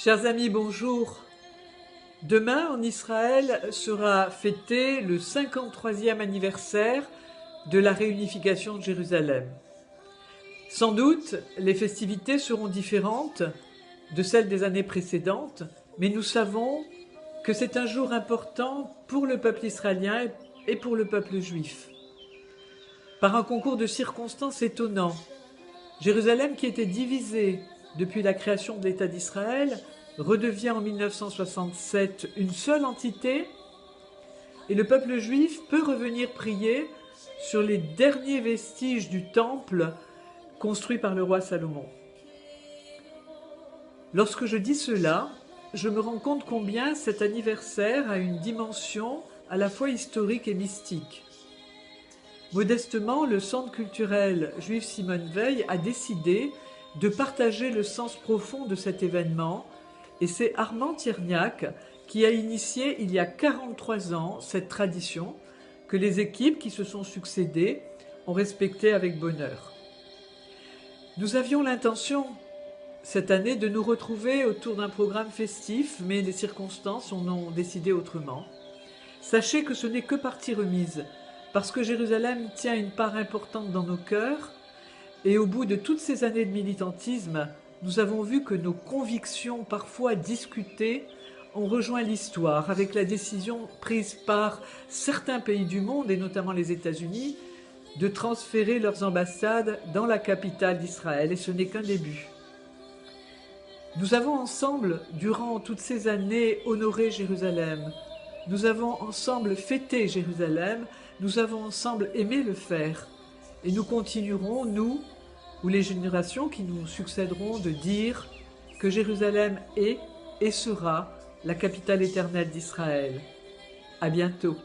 Chers amis, bonjour. Demain, en Israël, sera fêté le 53e anniversaire de la réunification de Jérusalem. Sans doute, les festivités seront différentes de celles des années précédentes, mais nous savons que c'est un jour important pour le peuple israélien et pour le peuple juif. Par un concours de circonstances étonnant, Jérusalem, qui était divisée depuis la création de l'État d'Israël, redevient en 1967 une seule entité et le peuple juif peut revenir prier sur les derniers vestiges du temple construit par le roi Salomon. Lorsque je dis cela, je me rends compte combien cet anniversaire a une dimension à la fois historique et mystique. Modestement, le Centre culturel juif Simone Veil a décidé de partager le sens profond de cet événement, et c'est Armand Tierniak qui a initié il y a 43 ans cette tradition que les équipes qui se sont succédées ont respectée avec bonheur. Nous avions l'intention cette année de nous retrouver autour d'un programme festif, mais les circonstances en ont décidé autrement. Sachez que ce n'est que partie remise, parce que Jérusalem tient une part importante dans nos cœurs, et au bout de toutes ces années de militantisme, nous avons vu que nos convictions, parfois discutées, ont rejoint l'histoire avec la décision prise par certains pays du monde, et notamment les États-Unis, de transférer leurs ambassades dans la capitale d'Israël, et ce n'est qu'un début. Nous avons ensemble, durant toutes ces années, honoré Jérusalem. Nous avons ensemble fêté Jérusalem, nous avons ensemble aimé le faire. Et nous continuerons, nous, ou les générations qui nous succéderont, de dire que Jérusalem est et sera la capitale éternelle d'Israël. À bientôt.